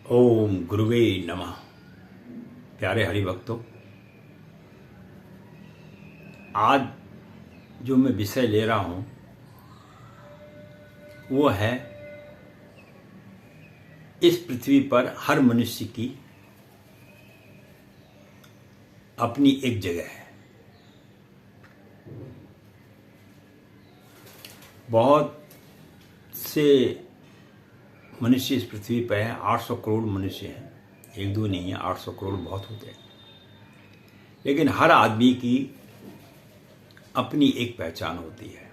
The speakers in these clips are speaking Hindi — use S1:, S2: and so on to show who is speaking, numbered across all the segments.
S1: ओम गुरुवे नमः। प्यारे हरि भक्तों, आज जो मैं विषय ले रहा हूं वो है इस पृथ्वी पर हर मनुष्य की अपनी एक जगह है। बहुत से मनुष्य इस पृथ्वी पर है। 800 करोड़ मनुष्य हैं, एक दो नहीं है, 800 करोड़ बहुत होते हैं। लेकिन हर आदमी की अपनी एक पहचान होती है।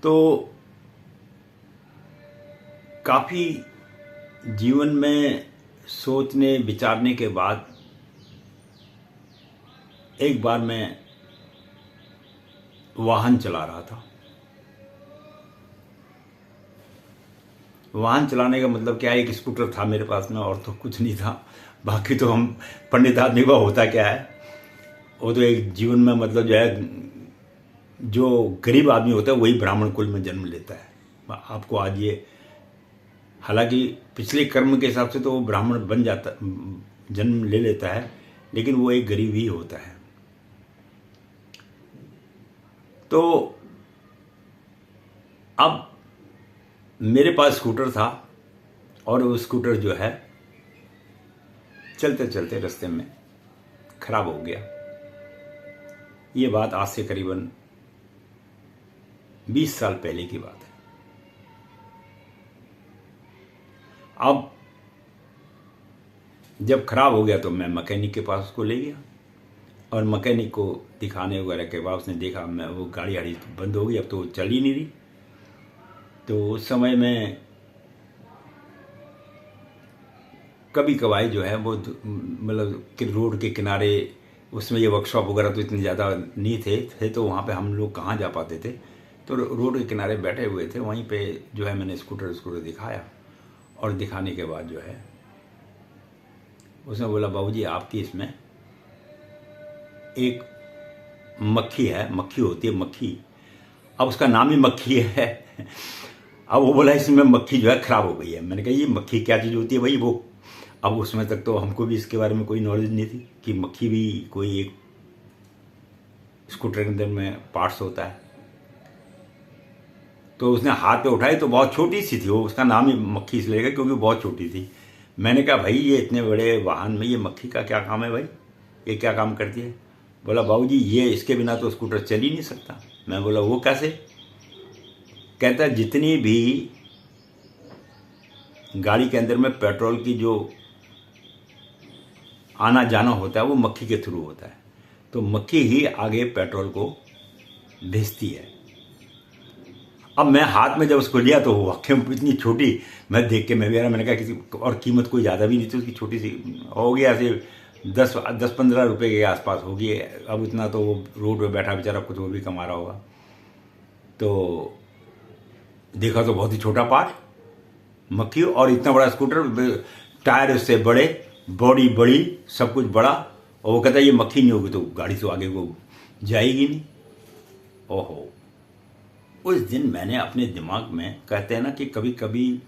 S1: तो काफी जीवन में सोचने विचारने के बाद एक बार मैं वाहन चला रहा था। वाहन चलाने का मतलब क्या है, एक स्कूटर था मेरे पास में और तो कुछ नहीं था। बाकी तो हम पंडित आदमी का होता क्या है, वो तो एक जीवन में मतलब जो है, जो गरीब आदमी होता है वही ब्राह्मण कुल में जन्म लेता है। आपको आज ये, हालांकि पिछले कर्म के हिसाब से तो वो ब्राह्मण बन जाता, जन्म ले लेता है, लेकिन वो एक गरीब ही होता है। तो अब मेरे पास स्कूटर था और वो स्कूटर जो है चलते चलते रास्ते में खराब हो गया। ये बात आज से करीबन 20 साल पहले की बात है। अब जब खराब हो गया तो मैं मैकेनिक के पास उसको ले गया और मैकेनिक को दिखाने वगैरह के बाद उसने देखा मैं वो गाड़ी बंद हो गई, अब तो चल ही नहीं रही। तो उस समय में कभी कभाई जो है वो मतलब रोड के किनारे, उसमें ये वर्कशॉप वगैरह तो इतने ज़्यादा नहीं थे तो वहाँ पे हम लोग कहाँ जा पाते थे। तो रोड के किनारे बैठे हुए थे, वहीं पे जो है मैंने स्कूटर दिखाया और दिखाने के बाद जो है उसने बोला, बाबूजी आपकी इसमें एक मक्खी है, मक्खी होती है मक्खी, अब उसका नाम ही मक्खी है। अब वो बोला इसमें मक्खी जो है खराब हो गई है। मैंने कहा ये मक्खी क्या चीज़ होती है भाई वो? अब उस समय तक तो हमको भी इसके बारे में कोई नॉलेज नहीं थी कि मक्खी भी कोई एक स्कूटर के अंदर में पार्ट्स होता है। तो उसने हाथ पे उठाई तो बहुत छोटी सी थी वो, उसका नाम ही मक्खी इसलिए लगा क्योंकि बहुत छोटी थी। मैंने कहा भाई ये इतने बड़े वाहन में ये मक्खी का क्या काम है भाई, ये क्या काम करती है? बोला बाबूजी ये इसके बिना तो स्कूटर चल ही नहीं सकता। मैं बोला वो कैसे? कहता जितनी भी गाड़ी के अंदर में पेट्रोल की जो आना जाना होता है वो मक्खी के थ्रू होता है। तो मक्खी ही आगे पेट्रोल को भेजती है। अब मैं हाथ में जब उसको लिया तो वो वाकई में इतनी छोटी, मैं देख के मैं भी, मैंने कहा किसी, और कीमत कोई ज़्यादा भी नहीं थी उसकी, छोटी सी हो गया ऐसे 10-15 रुपए के आसपास होगी। अब इतना तो वो रोड पे बैठा बेचारा कुछ वो भी कमा रहा होगा। तो देखा तो बहुत ही छोटा पार्ट मक्खी, और इतना बड़ा स्कूटर, टायर उससे बड़े, बॉडी बड़ी, सब कुछ बड़ा, और वो कहता है ये मक्खी नहीं होगी तो गाड़ी तो आगे को जाएगी नहीं। ओहो, उस दिन मैंने अपने दिमाग में, कहते हैं ना कि कभी कभी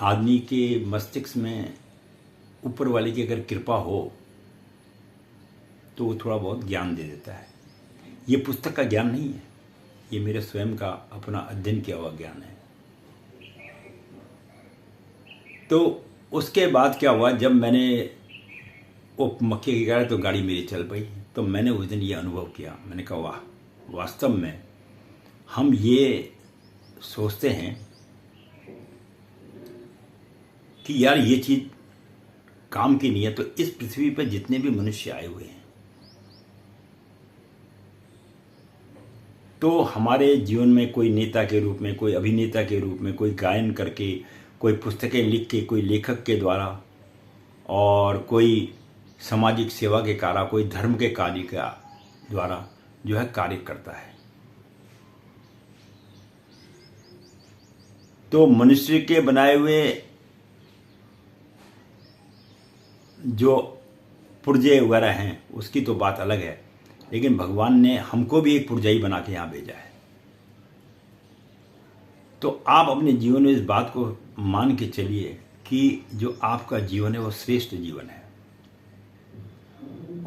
S1: आदमी के मस्तिष्क में ऊपर वाले की अगर कृपा हो तो वो थोड़ा बहुत ज्ञान दे देता है। ये पुस्तक का ज्ञान नहीं है, ये मेरे स्वयं का अपना अध्ययन किया हुआ ज्ञान है। तो उसके बाद क्या हुआ, जब मैंने वो मक्खी की गाड़ी तो गाड़ी मेरी चल पाई। तो मैंने उस दिन ये अनुभव किया, मैंने कहा वाह, वास्तव में हम ये सोचते हैं कि यार ये चीज काम की नहीं है। तो इस पृथ्वी पर जितने भी मनुष्य आए हुए हैं, तो हमारे जीवन में कोई नेता के रूप में, कोई अभिनेता के रूप में, कोई गायन करके, कोई पुस्तकें लिख के, कोई लेखक के द्वारा, और कोई सामाजिक सेवा के कार्य, कोई धर्म के कार्य का द्वारा जो है कार्य करता है। तो मनुष्य के बनाए हुए जो पुर्जे वगैरह हैं उसकी तो बात अलग है, लेकिन भगवान ने हमको भी एक पुर्जा ही बना के यहाँ भेजा है। तो आप अपने जीवन में इस बात को मान के चलिए कि जो आपका जीवन है वो श्रेष्ठ जीवन है।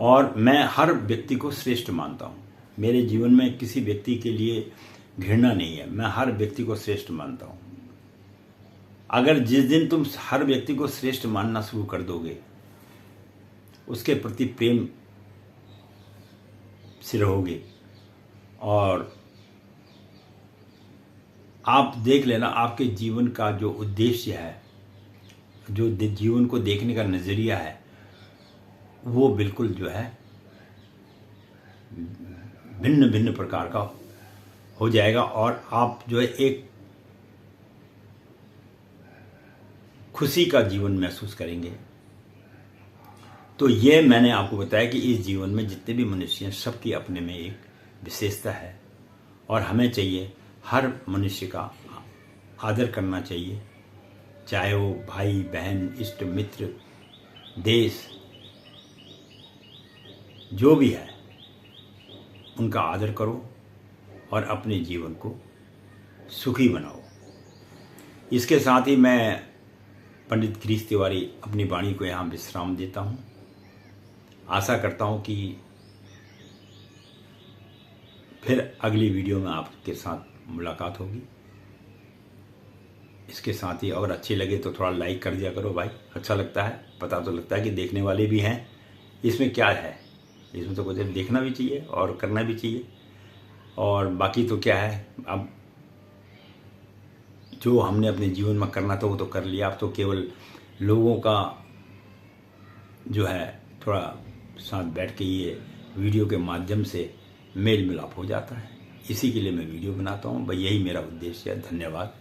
S1: और मैं हर व्यक्ति को श्रेष्ठ मानता हूँ। मेरे जीवन में किसी व्यक्ति के लिए घृणा नहीं है, मैं हर व्यक्ति को श्रेष्ठ मानता हूँ। अगर जिस दिन तुम हर व्यक्ति को श्रेष्ठ मानना शुरू कर दोगे, उसके प्रति प्रेम से रहोगे, और आप देख लेना आपके जीवन का जो उद्देश्य है, जो जीवन को देखने का नज़रिया है, वो बिल्कुल जो है भिन्न भिन्न प्रकार का हो जाएगा, और आप जो है एक खुशी का जीवन महसूस करेंगे। तो ये मैंने आपको बताया कि इस जीवन में जितने भी मनुष्य हैं, सबकी अपने में एक विशेषता है, और हमें चाहिए हर मनुष्य का आदर करना चाहिए, चाहे वो भाई बहन, इष्ट मित्र, देश, जो भी है, उनका आदर करो और अपने जीवन को सुखी बनाओ। इसके साथ ही मैं पंडित गिरीश तिवारी अपनी वाणी को यहाँ विश्राम देता हूँ। आशा करता हूँ कि फिर अगली वीडियो में आपके साथ मुलाकात होगी। इसके साथ ही अगर अच्छी लगे तो थोड़ा लाइक कर दिया करो भाई, अच्छा लगता है, पता तो लगता है कि देखने वाले भी हैं। इसमें क्या है, इसमें तो कुछ देखना भी चाहिए और करना भी चाहिए, और बाकी तो क्या है, अब जो हमने अपने जीवन में करना था वो तो कर लिया। अब तो केवल लोगों का जो है थोड़ा साथ बैठ के ये वीडियो के माध्यम से मेल मिलाप हो जाता है। इसी के लिए मैं वीडियो बनाता हूँ भाई, यही मेरा उद्देश्य है। धन्यवाद।